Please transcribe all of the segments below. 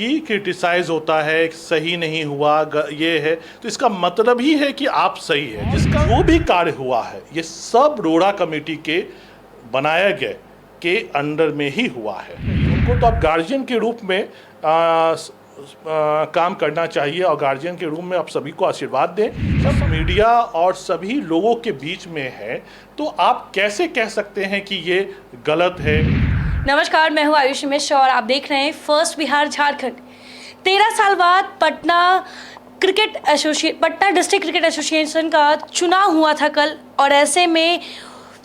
He criticise होता है, सही नहीं हुआ, ये है, तो इसका मतलब ही है कि आप सही है। जिसका जो भी कार्य हुआ है ये सब रोड़ा कमेटी के बनाया गए के अंडर में ही हुआ है। उनको तो आप गार्जियन के रूप में काम करना चाहिए और गार्जियन के रूप में आप सभी को आशीर्वाद दें। जब मीडिया और सभी लोगों के बीच में है तो आप कैसे कह सकते हैं कि ये गलत है। नमस्कार, मैं हूँ आयुषी मिश्र और आप देख रहे हैं फर्स्ट बिहार झारखंड। 13 साल बाद पटना डिस्ट्रिक्ट क्रिकेट एसोसिएशन का चुनाव हुआ था कल, और ऐसे में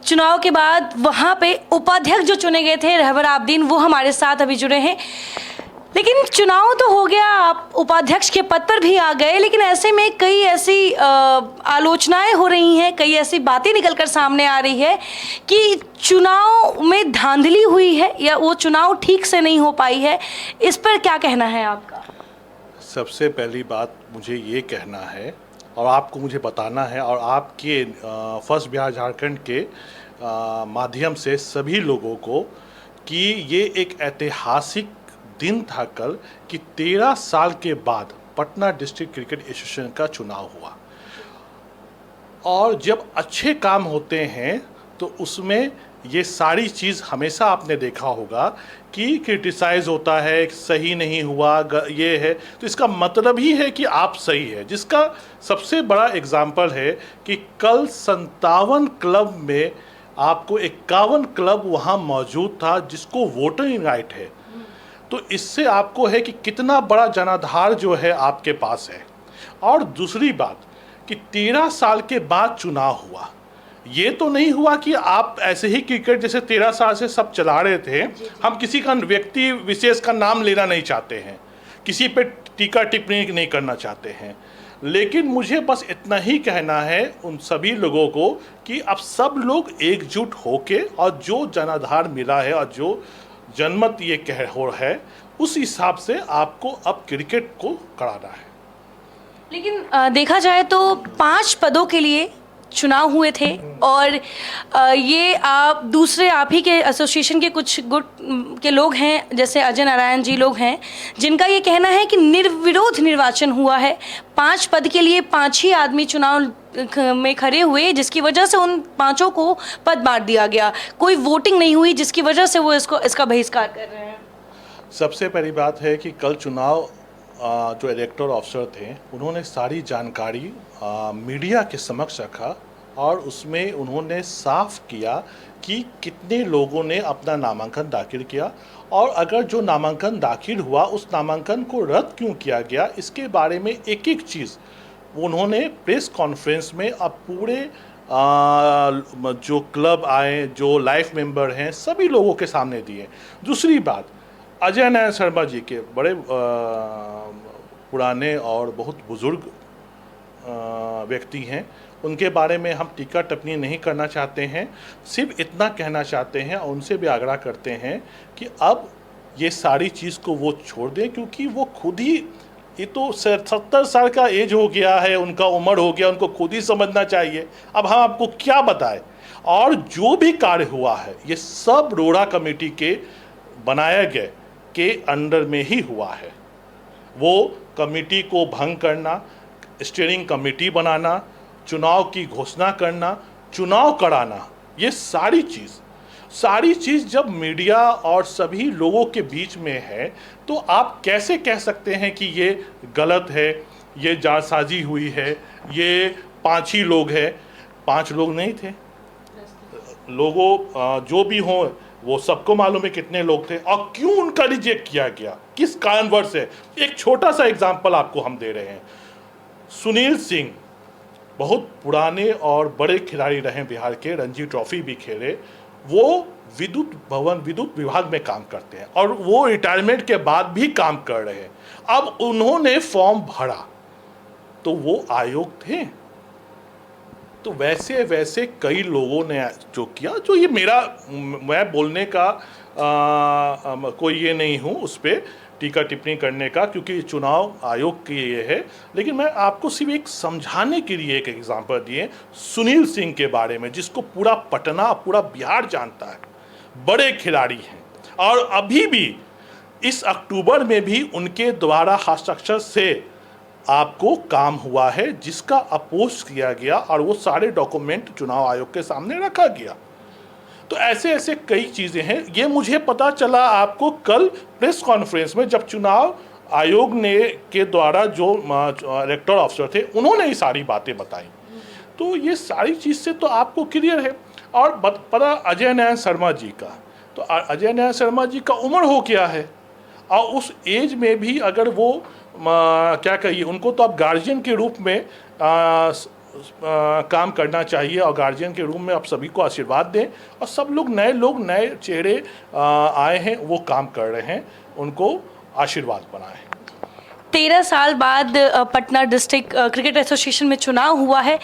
चुनाव के बाद वहाँ पे उपाध्यक्ष जो चुने गए थे रहबर आब्दीन, वो हमारे साथ अभी जुड़े हैं। लेकिन चुनाव तो हो गया, आप उपाध्यक्ष के पद पर भी आ गए, लेकिन ऐसे में कई ऐसी आलोचनाएं हो रही हैं, कई ऐसी बातें निकलकर सामने आ रही है कि चुनाव में धांधली हुई है या वो चुनाव ठीक से नहीं हो पाई है। इस पर क्या कहना है आपका? सबसे पहली बात मुझे ये कहना है और आपको मुझे बताना है और आपके फर्स्ट बिहार झारखंड के माध्यम से सभी लोगों को कि ये एक ऐतिहासिक दिन था कल कि 13 साल के बाद पटना डिस्ट्रिक्ट क्रिकेट एसोसिएशन का चुनाव हुआ। और जब अच्छे काम होते हैं तो उसमें ये सारी चीज़ हमेशा आपने देखा होगा कि क्रिटिसाइज होता है, सही नहीं हुआ, ये है, तो इसका मतलब ही है कि आप सही है। जिसका सबसे बड़ा एग्जाम्पल है कि कल 57 क्लब में आपको 51 क्लब वहाँ मौजूद था जिसको वोटिंग राइट है। तो इससे आपको है कि कितना बड़ा जनाधार जो है आपके पास है। और दूसरी बात कि 13 साल के बाद चुनाव हुआ, ये तो नहीं हुआ कि आप ऐसे ही क्रिकेट जैसे 13 साल से सब चला रहे थे। हम किसी का व्यक्ति विशेष का नाम लेना नहीं चाहते हैं, किसी पे टीका टिप्पणी नहीं करना चाहते हैं, लेकिन मुझे बस इतना ही कहना है उन सभी लोगों को कि अब सब लोग एकजुट होके और जो जनाधार मिला है और जो जनमत ये कह हो है उस हिसाब से आपको अब क्रिकेट को कराना है। लेकिन देखा जाए तो 5 पदों के लिए चुनाव हुए थे और ये आप ही के एसोसिएशन के कुछ गुट के लोग हैं, जैसे अजय नारायण जी लोग हैं, जिनका ये कहना है कि निर्विरोध निर्वाचन हुआ है। 5 पद के लिए 5 ही आदमी चुनाव में खड़े हुए, जिसकी वजह से उन 5 को पद बांट दिया गया। कोई वोटिंग नहीं हुई जिसकी वजह से वो इसका बहिष्कार कर रहे हैं। सबसे पहली बात है कि कल चुनाव जो इलेक्टोरल ऑफिसर थे उन्होंने सारी जानकारी मीडिया के समक्ष रखा और उसमें उन्होंने साफ किया कि कितने लोगों ने अपना नामांकन दाखिल किया और अगर जो नामांकन दाखिल हुआ उस नामांकन को रद्द क्यों किया गया, इसके बारे में एक एक चीज़ उन्होंने प्रेस कॉन्फ्रेंस में अब पूरे जो क्लब आए, जो लाइफ मेंबर हैं, सभी लोगों के सामने दिए। दूसरी बात, अजय नारायण शर्मा जी के बड़े पुराने और बहुत बुजुर्ग व्यक्ति हैं, उनके बारे में हम टीका टिप्पणी नहीं करना चाहते हैं, सिर्फ इतना कहना चाहते हैं और उनसे भी आग्रह करते हैं कि अब ये सारी चीज़ को वो छोड़ दें, क्योंकि वो खुद ही, ये तो 70 साल का एज हो गया है, उनका उम्र हो गया, उनको खुद ही समझना चाहिए। अब हम आपको क्या बताएं। और जो भी कार्य हुआ है ये सब रोड़ा कमेटी के बनाया गए के अंडर में ही हुआ है। वो कमेटी को भंग करना, स्टीयरिंग कमेटी बनाना, चुनाव की घोषणा करना, चुनाव कराना, ये सारी चीज़ जब मीडिया और सभी लोगों के बीच में है तो आप कैसे कह सकते हैं कि ये गलत है, ये जालसाजी हुई है, ये 5 ही लोग हैं। 5 लोग नहीं थे, लोगों जो भी हों वो सबको मालूम है कितने लोग थे और क्यों उनका रिजेक्ट किया गया, किस कारणवश है। एक छोटा सा एग्जांपल आपको हम दे रहे हैं। सुनील सिंह बहुत पुराने और बड़े खिलाड़ी रहे बिहार के, रणजी ट्रॉफी भी खेले, वो विद्युत विभाग में काम करते हैं और वो रिटायरमेंट के बाद भी काम कर रहे हैं। अब उन्होंने फॉर्म भरा तो वो आयोग थे, तो वैसे कई लोगों ने जो किया, जो ये मैं बोलने का कोई ये नहीं हूँ उस पर टीका टिप्पणी करने का, क्योंकि चुनाव आयोग की ये है। लेकिन मैं आपको सिर्फ एक समझाने के लिए एक एग्जांपल दिए सुनील सिंह के बारे में, जिसको पूरा पटना, पूरा बिहार जानता है, बड़े खिलाड़ी हैं और अभी भी इस अक्टूबर में भी उनके द्वारा हस्ताक्षर से आपको काम हुआ है, जिसका अपोज किया गया और वो सारे डॉक्यूमेंट चुनाव आयोग के सामने रखा गया। तो ऐसे ऐसे कई चीज़ें हैं। ये मुझे पता चला आपको कल प्रेस कॉन्फ्रेंस में, जब चुनाव आयोग ने के द्वारा जो इलेक्टोरल ऑफिसर थे उन्होंने ये सारी बातें बताई। तो ये सारी चीज़ से तो आपको क्लियर है। और पता अजय नारायण शर्मा जी का, तो अजय नारायण शर्मा जी का उम्र हो गया है, और उस एज में भी अगर वो क्या कहिए, उनको तो अब गार्जियन के रूप में काम करना चाहिए, और गार्जियन के रूप में आप सभी को आशीर्वाद दें। और सब लोग नए चेहरे आए हैं, वो काम कर रहे हैं, उनको आशीर्वाद बनाएं। 13 साल बाद पटना डिस्ट्रिक्ट क्रिकेट एसोसिएशन में चुनाव हुआ है।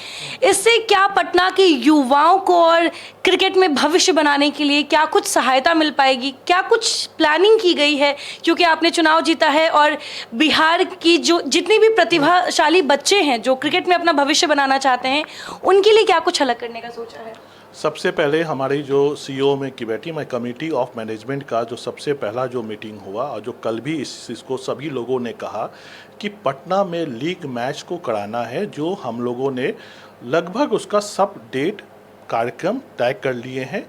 इससे क्या पटना के युवाओं को और क्रिकेट में भविष्य बनाने के लिए क्या कुछ सहायता मिल पाएगी, क्या कुछ प्लानिंग की गई है? क्योंकि आपने चुनाव जीता है और बिहार की जो जितनी भी प्रतिभाशाली बच्चे हैं जो क्रिकेट में अपना भविष्य बनाना चाहते हैं, उनके लिए क्या कुछ अलग करने का सोचा है? सबसे पहले हमारी जो सीईओ में की बैठी मैं कमेटी ऑफ मैनेजमेंट का जो सबसे पहला जो मीटिंग हुआ, और जो कल भी इसको सभी लोगों ने कहा कि पटना में लीग मैच को कराना है, जो हम लोगों ने लगभग उसका सब डेट कार्यक्रम तय कर लिए हैं।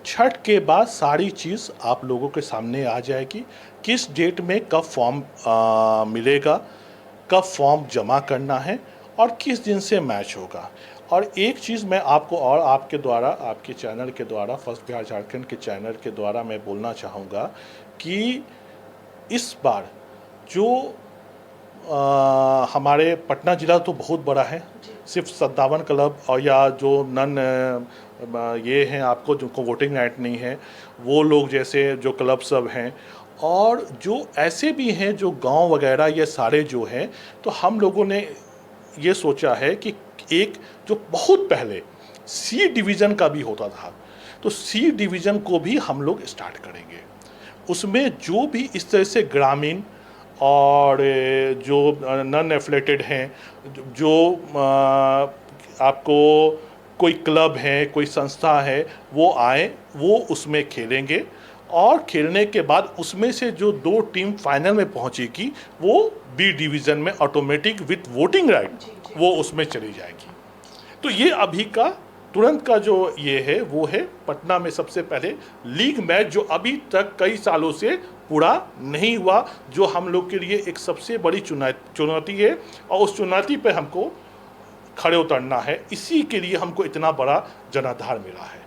छठ के बाद सारी चीज़ आप लोगों के सामने आ जाएगी, किस डेट में कब फॉर्म मिलेगा, कब फॉर्म जमा करना है और किस दिन से मैच होगा। और एक चीज़ मैं आपको और आपके द्वारा, आपके चैनल के द्वारा, फर्स्ट बिहार झारखंड के चैनल के द्वारा मैं बोलना चाहूँगा कि इस बार जो हमारे पटना ज़िला तो बहुत बड़ा है, सिर्फ 57 क्लब और या जो ये हैं आपको जिनको वोटिंग राइट नहीं है, वो लोग जैसे जो क्लब सब हैं, और जो ऐसे भी हैं जो गांव वगैरह ये सारे जो हैं, तो हम लोगों ने ये सोचा है कि एक जो बहुत पहले सी डिवीज़न का भी होता था, तो सी डिवीज़न को भी हम लोग स्टार्ट करेंगे। उसमें जो भी इस तरह से ग्रामीण और जो नॉन एफिलिएटेड हैं, जो आपको कोई क्लब है, कोई संस्था है, वो आए, वो उसमें खेलेंगे, और खेलने के बाद उसमें से जो 2 टीम फाइनल में पहुंचेगी वो बी डिवीज़न में ऑटोमेटिक विथ वोटिंग राइट वो उसमें चली जाएगी। तो ये अभी का तुरंत का जो ये है वो है पटना में सबसे पहले लीग मैच, जो अभी तक कई सालों से पूरा नहीं हुआ, जो हम लोग के लिए एक सबसे बड़ी चुनौती है, और उस चुनौती पे हमको खड़े उतरना है। इसी के लिए हमको इतना बड़ा जनाधार मिला है।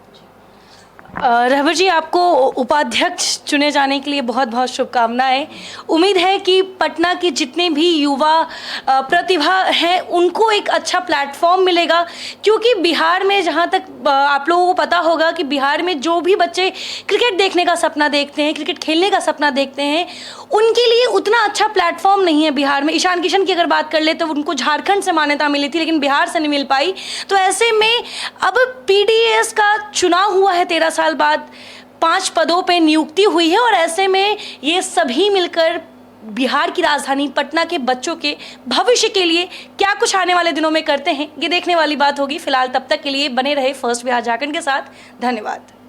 रहबर जी, आपको उपाध्यक्ष चुने जाने के लिए बहुत बहुत शुभकामनाएं। उम्मीद है कि पटना के जितने भी युवा प्रतिभा हैं उनको एक अच्छा प्लेटफॉर्म मिलेगा, क्योंकि बिहार में जहां तक आप लोगों को पता होगा कि बिहार में जो भी बच्चे क्रिकेट देखने का सपना देखते हैं, क्रिकेट खेलने का सपना देखते हैं, उनके लिए उतना अच्छा प्लेटफॉर्म नहीं है बिहार में। ईशान किशन की अगर बात कर ले तो उनको झारखंड से मान्यता मिली थी, लेकिन बिहार से नहीं मिल पाई। तो ऐसे में अब पीडीएस का चुनाव हुआ है, 13 साल बाद 5 पदों पे नियुक्ति हुई है, और ऐसे में ये सभी मिलकर बिहार की राजधानी पटना के बच्चों के भविष्य के लिए क्या कुछ आने वाले दिनों में करते हैं, ये देखने वाली बात होगी। फिलहाल तब तक के लिए बने रहे फर्स्ट बिहार झारखंड के साथ। धन्यवाद।